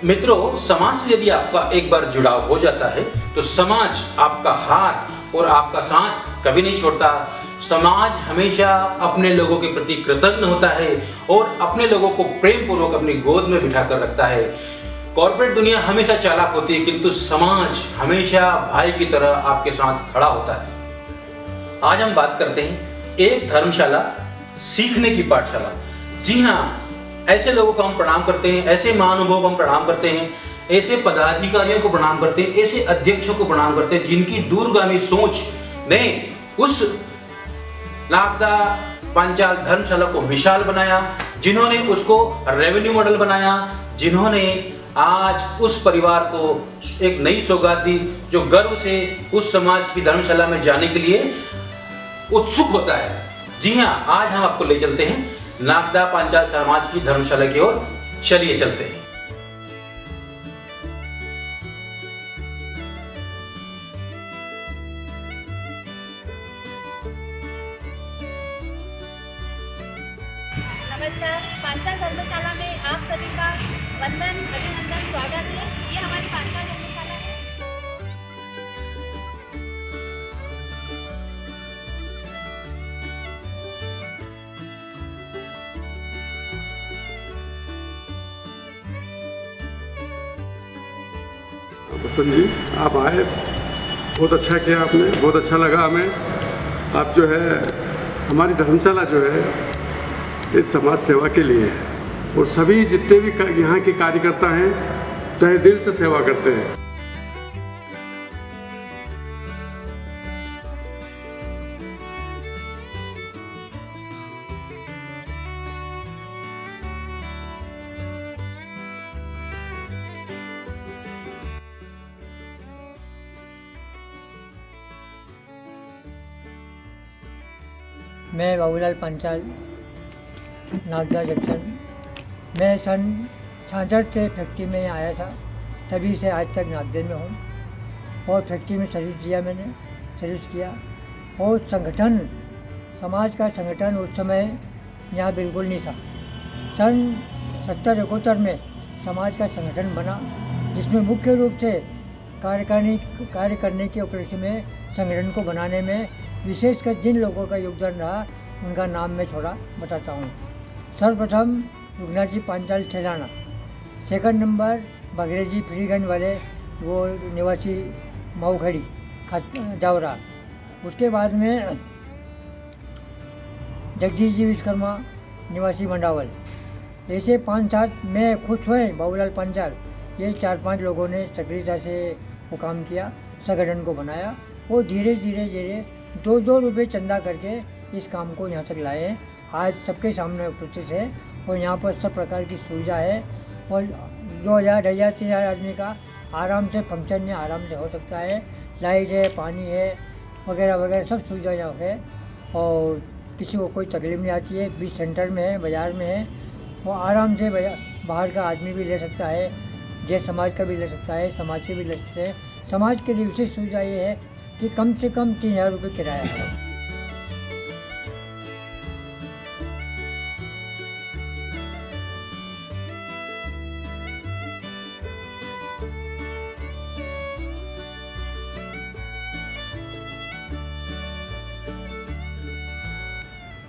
मित्रों, समाज से यदि आपका एक बार जुड़ाव हो जाता है तो समाज आपका हाथ और आपका साथ कभी नहीं छोड़ता। समाज हमेशा अपने लोगों के प्रति कृतज्ञ होता है और अपने लोगों को प्रेम पूर्वक अपनी गोद में बिठा कर रखता है। कॉर्पोरेट दुनिया हमेशा चालाक होती है, किंतु समाज हमेशा भाई की तरह आपके साथ खड़ा होता है। आज हम बात करते हैं एक धर्मशाला सीखने की पाठशाला। जी हाँ, ऐसे लोगों को हम प्रणाम करते हैं, ऐसे महानुभावों को हम प्रणाम करते हैं, ऐसे पदाधिकारियों को प्रणाम करते हैं, ऐसे अध्यक्षों को प्रणाम करते हैं जिनकी दूरगामी सोच ने उस नागदा पांचाल धर्मशाला को विशाल बनाया, जिन्होंने उसको रेवेन्यू मॉडल बनाया, जिन्होंने आज उस परिवार को एक नई सौगात दी जो गर्व से उस समाज की धर्मशाला में जाने के लिए उत्सुक होता है। जी हाँ, आज हम आपको ले चलते हैं नागदा पांचाल समाज की धर्मशाला की ओर। चलिए चलते हैं। नमस्कार, पांचाल धर्मशाला में आप सभी का वंदन, अभिनंदन, स्वागत है। ये हमारी पांचाल धर्मशाला है। बसंत जी, आप आए, बहुत अच्छा किया आपने, बहुत अच्छा लगा हमें। आप जो है हमारी धर्मशाला जो है इस समाज सेवा के लिए है और सभी जितने भी यहाँ के कार्यकर्ता हैं तहे दिल से सेवा करते हैं। मैं बाबूलाल पांचाल, नागदा जंक्शन। मैं सन 66 से फैक्ट्री में आया था, तभी से आज तक नागदे में हूँ और फैक्ट्री में सर्विस किया। और संगठन, समाज का संगठन उस समय यहाँ बिल्कुल नहीं था। सन 70-71 में समाज का संगठन बना, जिसमें मुख्य रूप से कार्य करने के उपलक्ष्य में संगठन को बनाने में विशेषकर जिन लोगों का योगदान रहा उनका नाम मैं थोड़ा बताता हूँ। सर्वप्रथम रुगनाथ जी पांचाल छेलाना, सेकंड नंबर बघेरे जी फ्रीगंज वाले, वो निवासी माऊखड़ी जावरा। उसके बाद में जगदीश जी विश्वकर्मा निवासी मंडावल। ऐसे 5-7 मैं खुद हुए बाबूलाल पांचाल, ये 4-5 लोगों ने सक्रियता से वो काम किया, संगठन को बनाया और धीरे धीरे 2-2 रुपये चंदा करके इस काम को यहाँ तक लाए हैं। आज सबके सामने उपस्थित है और यहाँ पर सब प्रकार की सुविधा है और 2000, 3,000 आदमी का आराम से फंक्शन में आराम से हो सकता है। लाइट है, पानी है, वगैरह वगैरह सब सुविधा यहाँ है और किसी को कोई तकलीफ नहीं आती है। बीच सेंटर में है, बाज़ार में है, वो आराम से बाहर का आदमी भी ले सकता है, जैसे समाज का भी ले सकता है, समाज के भी ले सकते हैं। समाज के लिए विशेष सुविधा ये है कि कम से कम 3,000 रुपये किराया है।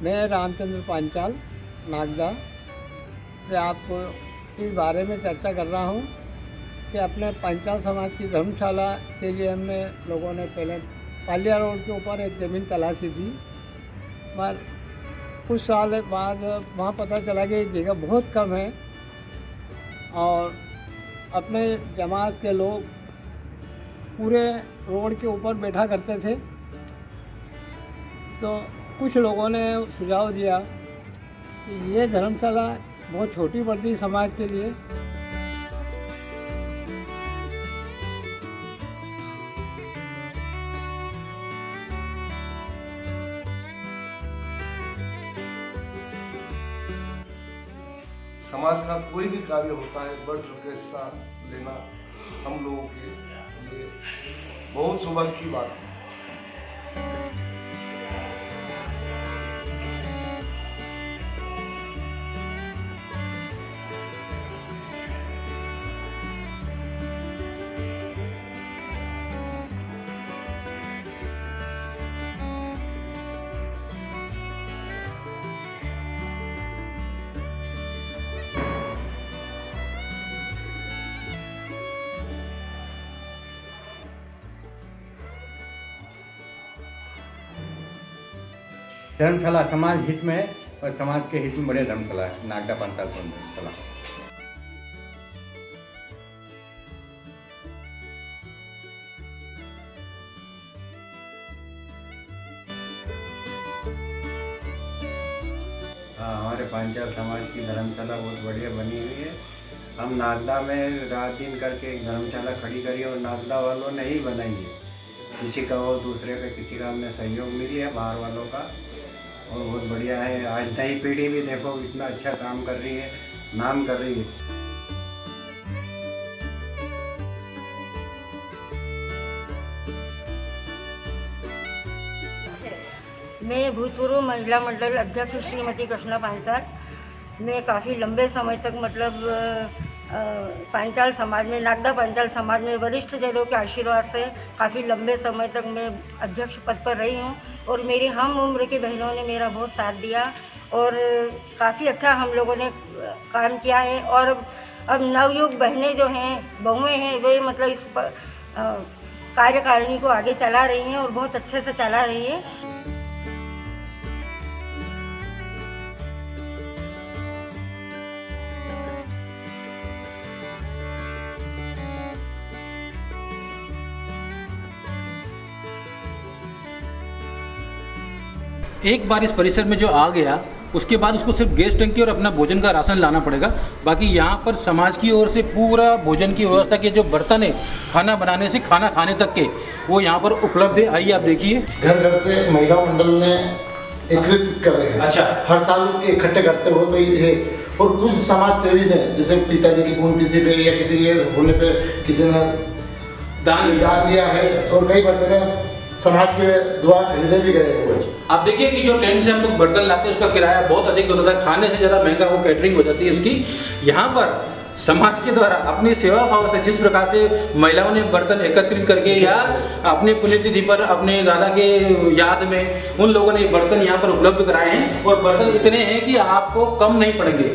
मैं रामचंद्र पांचाल, नागदा से आपको इस बारे में चर्चा कर रहा हूँ कि अपने पांचाल समाज की धर्मशाला के लिए हमने लोगों ने पहले पालिया रोड के ऊपर एक ज़मीन तलाशी थी, पर कुछ साल बाद वहाँ पता चला कि जगह बहुत कम है और अपने जमात के लोग पूरे रोड के ऊपर बैठा करते थे। तो कुछ लोगों ने सुझाव दिया कि ये धर्मशाला बहुत छोटी पड़ती समाज के लिए। समाज का कोई भी कार्य होता है, बढ़ चढ़ के हिस्सा लेना हम लोगों के लिए बहुत सौभाग्य की बात है। धर्मशाला समाज हित में है और समाज के हित में बड़े धर्मशाला है नागदा पंचाल धर्मशाला। हाँ, हमारे पांचाल समाज की धर्मशाला बहुत बढ़िया बनी हुई है। हम नागदा में रात दिन करके एक धर्मशाला खड़ी करी और नागदा वालों ने ही बनाई है। किसी का और दूसरे का किसी का हमने सहयोग मिली है बाहर वालों का, और बहुत बढ़िया है। आज नई पीढ़ी भी देखो इतना अच्छा काम कर रही है, नाम कर रही है। मैं भूतपूर्व महिला मंडल अध्यक्ष श्रीमती कृष्णा पांचाल। मैं काफ़ी लंबे समय तक मतलब पांचाल समाज में, नागदा पांचाल समाज में वरिष्ठ जनों के आशीर्वाद से काफ़ी लंबे समय तक मैं अध्यक्ष पद पर रही हूँ, और मेरी हम उम्र की बहनों ने मेरा बहुत साथ दिया और काफ़ी अच्छा हम लोगों ने काम किया है। और अब नवयुग बहनें जो हैं, बहुएँ हैं, वे मतलब इस कार्यकारिणी को आगे चला रही हैं और बहुत अच्छे से चला रही हैं। एक बार इस परिसर में जो आ गया उसके बाद उसको सिर्फ गैस टंकी और अपना भोजन का राशन लाना पड़ेगा। बाकी यहाँ पर समाज की ओर से पूरा भोजन की व्यवस्था के जो बर्तन है, खाना बनाने से खाना खाने तक के, वो यहाँ पर उपलब्ध है। आइए आप देखिए। घर घर से महिला मंडल ने एकत्रित कर रहे हैं। अच्छा। हर साल के इकट्ठे करते हो तो ये, और कुछ समाज सेवी ने जैसे पिताजी की पुण्यतिथि पे या किसी के होने पे किसी ने दान दिया है, और कई बर्तन समाज के द्वारा खरीदे भी गए हुए। आप देखिए कि जो टेंट से हम लोग बर्तन लाते हैं उसका किराया बहुत अधिक होता था, खाने से ज़्यादा महंगा वो कैटरिंग हो जाती है उसकी। यहाँ पर समाज के द्वारा अपनी सेवा भाव से जिस प्रकार से महिलाओं ने बर्तन एकत्रित करके या अपने पुण्यतिथि पर अपने दादा के याद में उन लोगों ने बर्तन यहाँ पर उपलब्ध कराए हैं, और बर्तन इतने हैं कि आपको कम नहीं पड़ेंगे।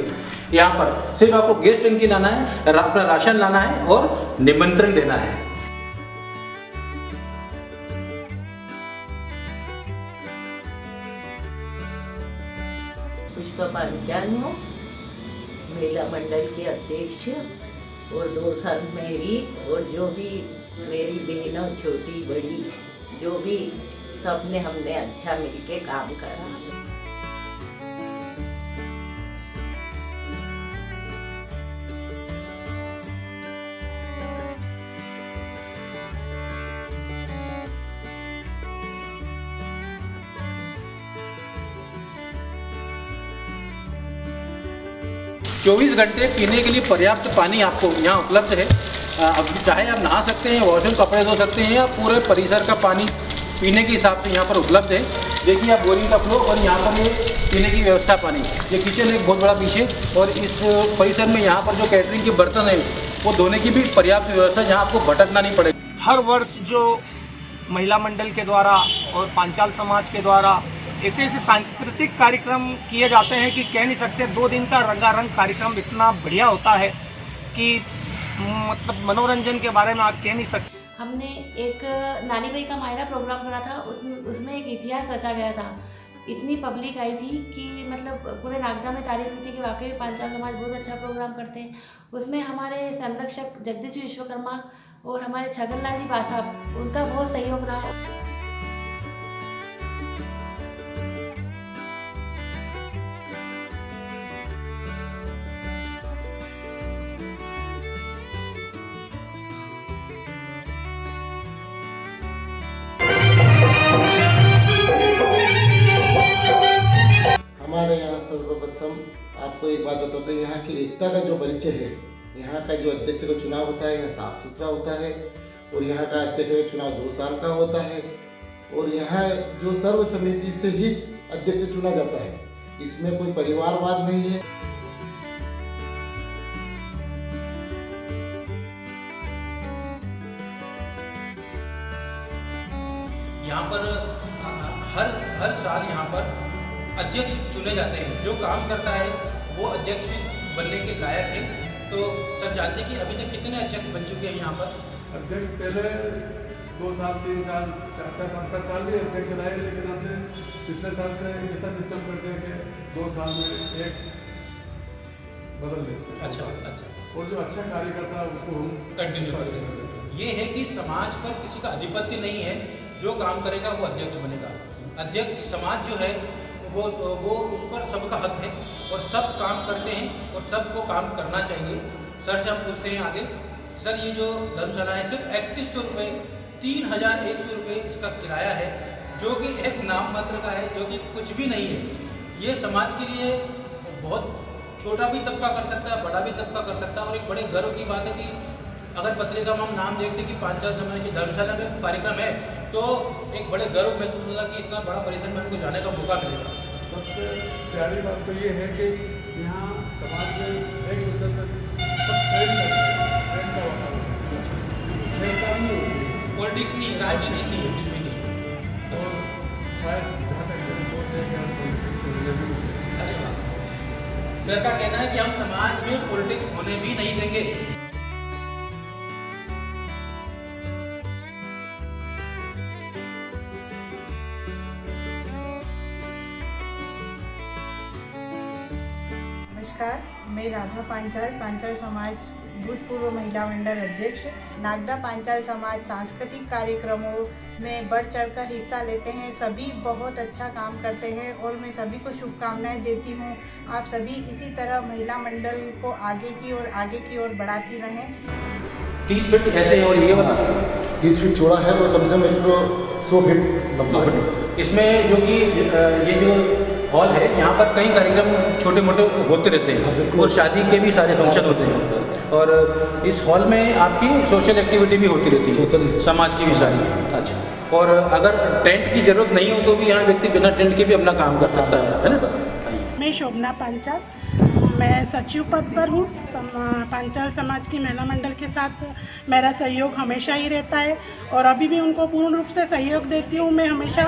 यहाँ पर सिर्फ आपको गैस टंकी लाना है, अपना राशन लाना है और निमंत्रण देना है। पुष्पा पांचाल हूँ, महिला मंडल के अध्यक्ष, और 2 साल मेरी और जो भी मेरी बहनों छोटी बड़ी जो भी सब ने हमने अच्छा मिलके काम करा। चौबीस घंटे पीने के लिए पर्याप्त पानी आपको यहाँ उपलब्ध है। अब चाहे आप नहा सकते हैं, वॉशरूम कपड़े धो सकते हैं, या पूरे परिसर का पानी पीने के हिसाब से यहाँ पर उपलब्ध है। देखिए आप बोरिंग का फ्लो, और यहाँ पर ये पीने की व्यवस्था पानी। ये किचन एक बहुत बड़ा पीछे, और इस परिसर में यहाँ पर जो कैटरिंग के बर्तन है वो धोने की भी पर्याप्त व्यवस्था, जहाँ आपको भटकना नहीं पड़ेगा। हर वर्ष जो महिला मंडल के द्वारा और पांचाल समाज के द्वारा ऐसे ऐसे सांस्कृतिक कार्यक्रम किए जाते हैं कि कह नहीं सकते। 2 दिन का रंगारंग कार्यक्रम इतना बढ़िया होता है कि मतलब मनोरंजन के बारे में आप कह नहीं सकते। हमने एक नानी भाई का मायरा प्रोग्राम करा था, उसमें एक इतिहास रचा गया था। इतनी पब्लिक आई थी कि मतलब पूरे नागदा में तारीफ हुई थी कि वाकई पांचाल समाज बहुत अच्छा प्रोग्राम करते हैं। उसमें हमारे संरक्षक जगदीश विश्वकर्मा और हमारे छगनलाल जी बासा, उनका बहुत सहयोग रहा। हमारे यहाँ सर्वप्रथम आपको एक बात बताते हैं, यहाँ की एकता का जो परिचय है, यहाँ का जो अध्यक्ष का चुनाव होता है यहाँ साफ सुथरा होता है, और यहाँ का अध्यक्ष का चुनाव 2 साल का होता है, और यहाँ जो सर्व समिति से ही अध्यक्ष चुना जाता है। इसमें कोई परिवारवाद नहीं है। यहाँ पर हर साल यहाँ पर अध्यक्ष चुने जाते हैं। जो काम करता है वो अध्यक्ष बनने के लायक है। तो सर जानते हैं कि अभी तक कितने अध्यक्ष बन चुके हैं यहाँ पर? अध्यक्ष पहले 2 साल 3 साल 4 5 साल भी अध्यक्ष रहे, लेकिन हमने पिछले साल से ऐसा सिस्टम करते हैं कि 2 साल में एक बदल देते हैं। अच्छा। और जो अच्छा कार्य करता है उसको हम कंटिन्यू करेंगे। ये है कि समाज पर किसी का आधिपत्य नहीं है, जो काम करेगा वो अध्यक्ष बनेगा। अध्यक्ष समाज जो है वो उस पर सबका हक है और सब काम करते हैं और सबको काम करना चाहिए। सर से हम पूछते हैं आगे, सर ये जो धर्मशाला है सिर्फ 3100 रुपये, 3100 रुपये इसका किराया है, जो कि एक नाम मात्र का है, जो कि कुछ भी नहीं है। ये समाज के लिए बहुत छोटा भी तबका कर सकता है, बड़ा भी तबका कर सकता है। और एक बड़े गर्व की बात है कि अगर पत्रिका में हम नाम देखते कि पांचाल समाज की धर्मशाला में कार्यक्रम है, तो एक बड़े गर्व महसूस होता कि इतना बड़ा परिसर में हमको जाने का मौका मिलेगा। सबसे प्यारी बात तो ये है कि यहाँ समाज में एक दूसरे से सब प्रेम करते हैं, प्रेम का वातावरण नहीं होती, पॉलिटिक्स नहीं, राजनीति नहीं है, कुछ भी नहीं है। तो शायद जहाँ तक मेरी सोच है कि हम पॉलिटिक्स से रिलेटेड होते हैं। अरे वाह, सर का कहना है कि हम समाज में पॉलिटिक्स होने भी नहीं देंगे। नमस्कार, मैं राधा पांचाल, पांचाल समाज भूतपूर्व महिला मंडल अध्यक्ष। नागदा पांचाल समाज सांस्कृतिक कार्यक्रमों में बढ़ चढ़कर हिस्सा लेते हैं। सभी बहुत अच्छा काम करते हैं और मैं सभी को शुभकामनाएं देती हूं। आप सभी इसी तरह महिला मंडल को आगे की ओर बढ़ाती रहें। 30 फीट कैसे है और ये बता? 30 फीट चौड़ा है और कम से कम 100 फीट लंबा है। इसमें जो कि ये जो हॉल है, यहाँ पर कई कार्यक्रम छोटे मोटे होते रहते हैं और शादी के भी सारे फंक्शन होते हैं। और इस हॉल में आपकी सोशल एक्टिविटी भी होती रहती है, समाज की भी सारी। अच्छा, और अगर टेंट की जरूरत नहीं हो तो भी यहाँ व्यक्ति बिना टेंट के भी अपना काम कर सकता है ना? मैं शोभना पांचाल, मैं सचिव पद पर हूँ। पांचाल समाज की महिला मंडल के साथ मेरा सहयोग हमेशा ही रहता है और अभी भी उनको पूर्ण रूप से सहयोग देती हूँ मैं हमेशा।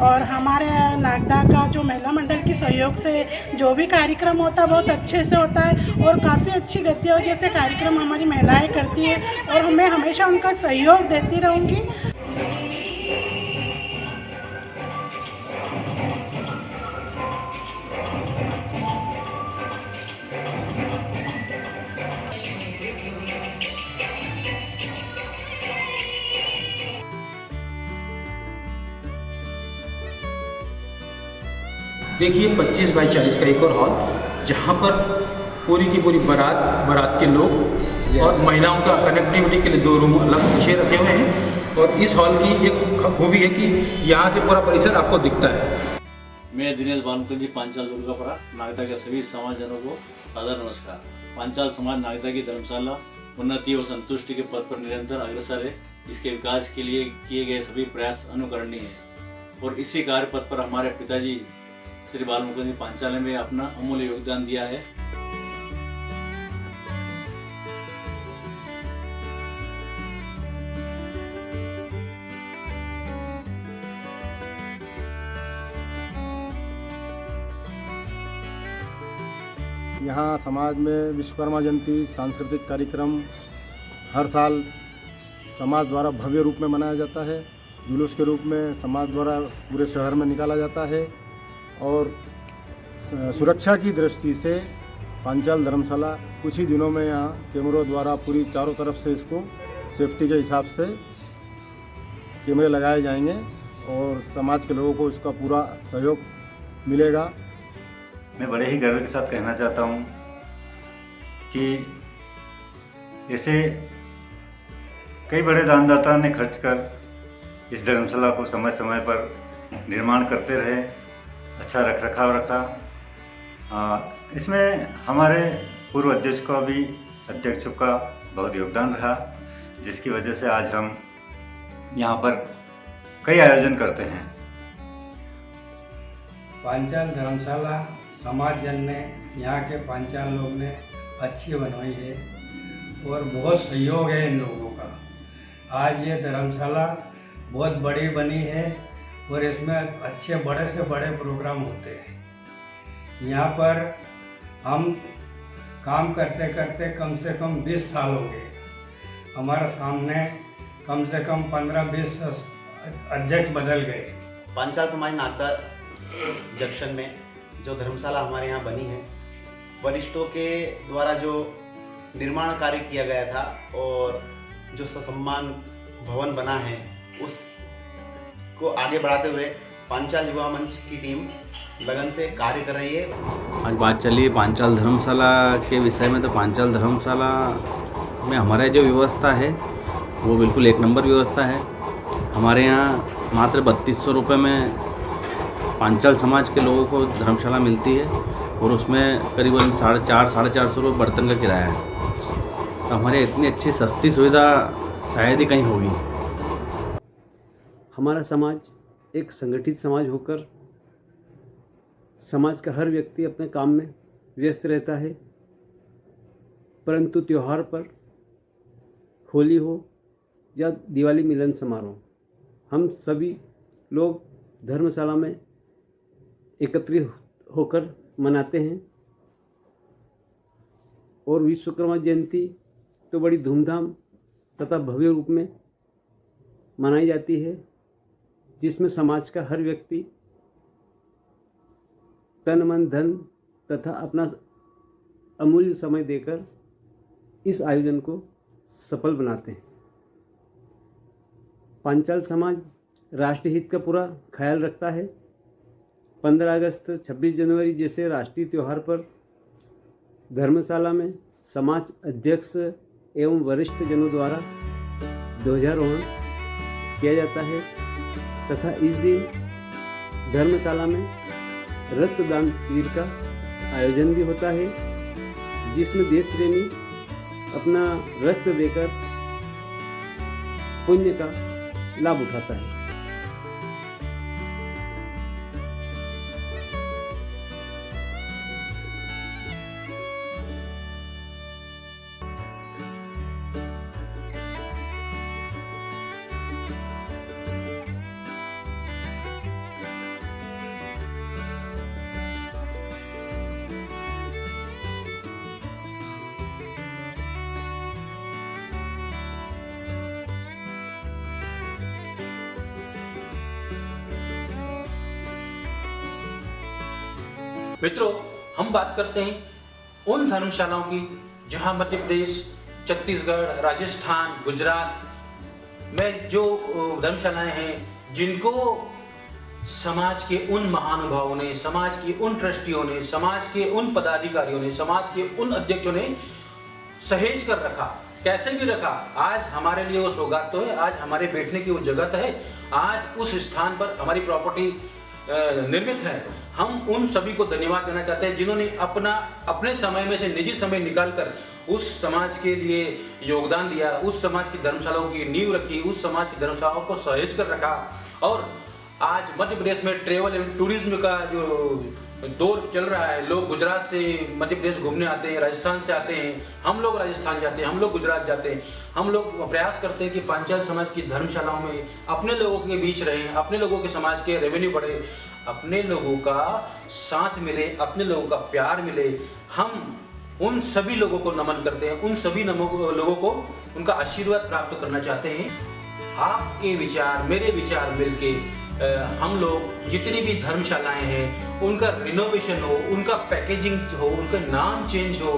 और हमारे नागदा का जो महिला मंडल के सहयोग से जो भी कार्यक्रम होता है बहुत अच्छे से होता है और काफ़ी अच्छी गतिविधियों से कार्यक्रम हमारी महिलाएं करती है और मैं हमेशा उनका सहयोग देती रहूँगी। देखिए 25 बाई 40 का एक और हॉल, जहाँ पर पूरी की पूरी बारात के लोग और महिलाओं का कनेक्टिविटी के लिए 2 रूम अलग पीछे रखे हुए हैं। और इस हॉल की एक खूबी है कि यहाँ से पूरा परिसर आपको दिखता है। मैं दिनेश बालमुकुंद जी, पांचाल दुर्गापुरा, नागदा के सभी समाजजनों को सादर नमस्कार। पांचाल समाज नागदा की धर्मशाला उन्नति और संतुष्टि के पद पर निरंतर अग्रसर है। इसके विकास के लिए किए गए सभी प्रयास अनुकरणीय हैं और इसी कार्य पथ पर हमारे पिताजी श्री बालमुकुंद जी पांचाल ने अपना अमूल्य योगदान दिया है। यहाँ समाज में विश्वकर्मा जयंती सांस्कृतिक कार्यक्रम हर साल समाज द्वारा भव्य रूप में मनाया जाता है। जुलूस के रूप में समाज द्वारा पूरे शहर में निकाला जाता है और सुरक्षा की दृष्टि से पांचाल धर्मशाला कुछ ही दिनों में यहाँ कैमरों द्वारा पूरी चारों तरफ से इसको सेफ्टी के हिसाब से कैमरे लगाए जाएंगे और समाज के लोगों को इसका पूरा सहयोग मिलेगा। मैं बड़े ही गर्व के साथ कहना चाहता हूँ कि ऐसे कई बड़े दानदाता ने खर्च कर इस धर्मशाला को समय समय पर निर्माण करते रहे, अच्छा रखरखाव रखा। इसमें हमारे पूर्व अध्यक्ष का भी अध्यक्षों का बहुत योगदान रहा, जिसकी वजह से आज हम यहाँ पर कई आयोजन करते हैं। पांचाल धर्मशाला समाज जन ने, यहाँ के पांचाल लोग ने अच्छी बनवाई है और बहुत सहयोग है इन लोगों का। आज ये धर्मशाला बहुत बड़ी बनी है और इसमें अच्छे बड़े से बड़े प्रोग्राम होते हैं। यहाँ पर हम काम करते करते कम से कम 20 साल हो गए। हमारे सामने कम से कम 15-20 अध्यक्ष बदल गए। पांचाल समाज नागदा जंक्शन में जो धर्मशाला हमारे यहाँ बनी है, वरिष्ठों के द्वारा जो निर्माण कार्य किया गया था और जो ससम्मान भवन बना है, उसको आगे बढ़ाते हुए पांचाल युवा मंच की टीम लगन से कार्य कर रही है। आज बात चली पांचाल धर्मशाला के विषय में। तो पांचाल धर्मशाला में हमारा जो व्यवस्था है वो बिल्कुल एक नंबर व्यवस्था है। हमारे यहाँ मात्र 3200 रुपये में पांचाल समाज के लोगों को धर्मशाला मिलती है और उसमें करीबन 450 रुपये बर्तन का किराया है। तो हमारे इतनी अच्छी सस्ती सुविधा शायद ही कहीं होगी। हमारा समाज एक संगठित समाज होकर समाज का हर व्यक्ति अपने काम में व्यस्त रहता है, परंतु त्यौहार पर, होली हो या दिवाली मिलन समारोह, हम सभी लोग धर्मशाला में एकत्रित होकर मनाते हैं। और विश्वकर्मा जयंती तो बड़ी धूमधाम तथा भव्य रूप में मनाई जाती है, जिसमें समाज का हर व्यक्ति तन मन धन तथा अपना अमूल्य समय देकर इस आयोजन को सफल बनाते हैं। पांचाल समाज राष्ट्रीय हित का पूरा ख्याल रखता है। 15 अगस्त 26 जनवरी जैसे राष्ट्रीय त्यौहार पर धर्मशाला में समाज अध्यक्ष एवं वरिष्ठ जनों द्वारा ध्वजारोहण किया जाता है तथा इस दिन धर्मशाला में रक्तदान शिविर का आयोजन भी होता है, जिसमें देश प्रेमी अपना रक्त देकर पुण्य का लाभ उठाता है। मित्रों, हम बात करते हैं उन धर्मशालाओं की जहां मध्य प्रदेश, छत्तीसगढ़, राजस्थान, गुजरात में जो धर्मशालाएं हैं, जिनको समाज के उन महानुभावों ने, समाज के उन ट्रस्टियों ने, समाज के उन पदाधिकारियों ने, समाज के उन अध्यक्षों ने सहेज कर रखा। कैसे भी रखा। आज हमारे लिए वो सौगात तो है, आज हमारे बैठने की वो जगह तो है, आज उस स्थान पर हमारी प्रॉपर्टी निर्मित है। हम उन सभी को धन्यवाद देना चाहते हैं जिन्होंने अपने समय में से निजी समय निकालकर उस समाज के लिए योगदान दिया, उस समाज की धर्मशालाओं की नींव रखी, उस समाज की धर्मशालाओं को सहेज कर रखा। और आज मध्य प्रदेश में ट्रेवल एवं टूरिज्म का जो दौर चल रहा है, लोग गुजरात से मध्य प्रदेश घूमने आते हैं, राजस्थान से आते हैं, हम लोग राजस्थान जाते हैं, हम लोग गुजरात जाते हैं। हम लोग प्रयास करते हैं कि पांचाल समाज की धर्मशालाओं में अपने लोगों के बीच रहें, अपने लोगों के समाज के रेवेन्यू बढ़े, अपने लोगों का साथ मिले, अपने लोगों का प्यार मिले। हम उन सभी लोगों को नमन करते हैं, उन सभी लोगों को उनका आशीर्वाद प्राप्त करना चाहते हैं। आपके विचार, मेरे विचार मिलके हम लोग जितनी भी धर्मशालाएं हैं उनका रिनोवेशन हो, उनका पैकेजिंग हो, उनका नाम चेंज हो।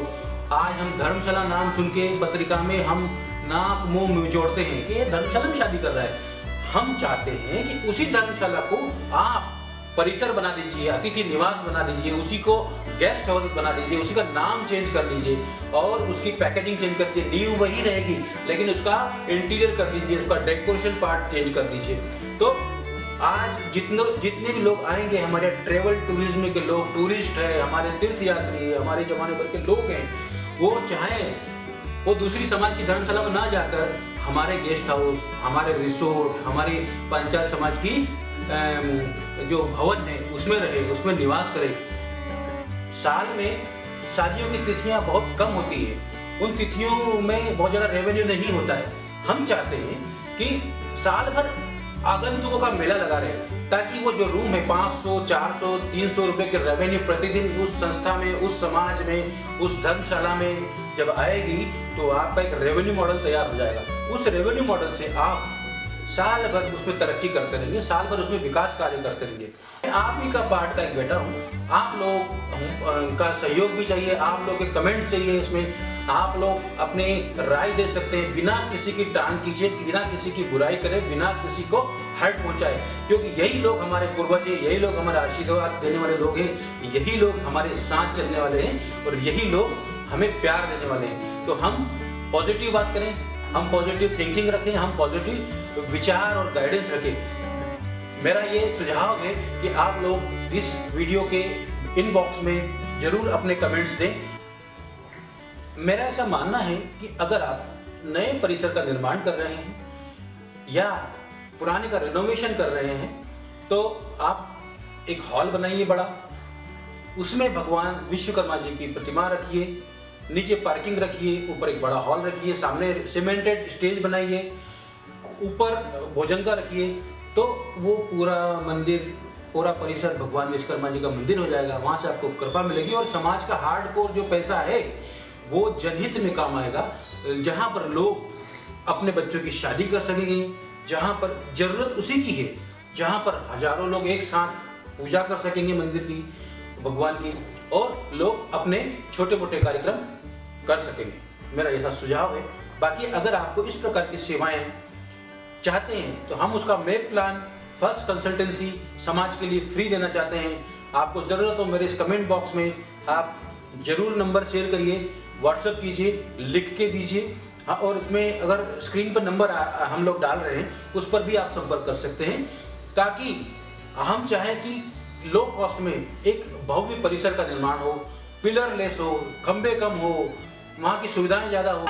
आज हम धर्मशाला नाम सुन के पत्रिका में हम नाक मुंह जोड़ते हैं कि धर्मशाला में शादी कर रहा है। हम चाहते हैं कि उसी धर्मशाला को आप परिसर बना दीजिए, अतिथि निवास बना दीजिए, उसी को गेस्ट हाउस बना दीजिए, उसी का नाम चेंज कर लीजिए और उसकी पैकेजिंग चेंज कर दीजिए। नींव वही रहेगी लेकिन उसका इंटीरियर कर दीजिए, उसका डेकोरेशन पार्ट चेंज कर दीजिए। तो आज जितने भी लोग आएंगे, हमारे ट्रेवल टूरिज्म के लोग, टूरिस्ट है, हमारे तीर्थ यात्री, हमारे जमाने भर के लोग हैं, वो चाहें वो दूसरी समाज की धर्मशाला में ना जाकर हमारे गेस्ट हाउस, हमारे रिसोर्ट, हमारी पांचाल समाज की जो भवन है उसमें रहे, उसमें निवास करे। साल में शादियों की तिथियां बहुत कम होती है, उन तिथियों में बहुत ज़्यादा रेवेन्यू नहीं होता है। हम चाहते हैं कि साल भर आगंतुकों का मेला लगा रहे हैं, ताकि वो जो रूम है 500, 400, 300 रुपए के रेवेन्यू प्रतिदिन उस संस्था में, उस समाज में, उस धर्मशाला में जब आएगी तो आपका एक रेवेन्यू मॉडल तैयार हो जाएगा। उस रेवेन्यू मॉडल से आप साल भर उसमें तरक्की करते रहेंगे, साल भर उसमें विकास कार्य करते रहेंगे। आप ही का पार्ट का एक बेटा हूँ, आप लोग का सहयोग भी चाहिए, आप लोग के कमेंट चाहिए, इसमें आप लोग अपने राय दे सकते हैं बिना किसी की टांग खींचे, बिना किसी की बुराई करे, बिना किसी को हर्ट पहुंचाए, क्योंकि यही लोग हमारे पूर्वज हैं, यही लोग हमारे आशीर्वाद देने वाले लोग हैं, यही लोग हमारे साथ चलने वाले हैं और यही लोग हमें प्यार देने वाले हैं। तो हम पॉजिटिव बात करें, हम पॉजिटिव थिंकिंग रखें, हम पॉजिटिव विचार और गाइडेंस रखें। मेरा ये सुझाव है कि आप लोग इस वीडियो के इनबॉक्स में जरूर अपने कमेंट्स दें। मेरा ऐसा मानना है कि अगर आप नए परिसर का निर्माण कर रहे हैं या पुराने का रिनोवेशन कर रहे हैं तो आप एक हॉल बनाइए बड़ा, उसमें भगवान विश्वकर्मा जी की प्रतिमा रखिए, नीचे पार्किंग रखिए, ऊपर एक बड़ा हॉल रखिए, सामने सीमेंटेड स्टेज बनाइए, ऊपर भोजन का रखिए, तो वो पूरा मंदिर, पूरा परिसर भगवान विश्वकर्मा जी का मंदिर हो जाएगा। वहाँ से आपको कृपा मिलेगी और समाज का हार्डकोर जो पैसा है वो जनहित में काम आएगा, जहाँ पर लोग अपने बच्चों की शादी कर सकेंगे, जहाँ पर जरूरत उसी की है, जहाँ पर हजारों लोग एक साथ पूजा कर सकेंगे मंदिर की, भगवान की, और लोग अपने छोटे मोटे कार्यक्रम कर सकेंगे। मेरा ऐसा सुझाव है। बाकी अगर आपको इस प्रकार की सेवाएं चाहते हैं तो हम उसका मैप प्लान, फर्स्ट कंसल्टेंसी समाज के लिए फ्री देना चाहते हैं। आपको ज़रूरत हो मेरे इस कमेंट बॉक्स में आप जरूर नंबर शेयर करिए, व्हाट्सएप कीजिए, लिख के दीजिए। हाँ, और इसमें अगर स्क्रीन पर नंबर हम लोग डाल रहे हैं उस पर भी आप संपर्क कर सकते हैं, ताकि हम चाहें कि लो कॉस्ट में एक भव्य परिसर का निर्माण हो, पिलर लेस हो, खंबे कम हो, वहाँ की सुविधाएं ज़्यादा हो।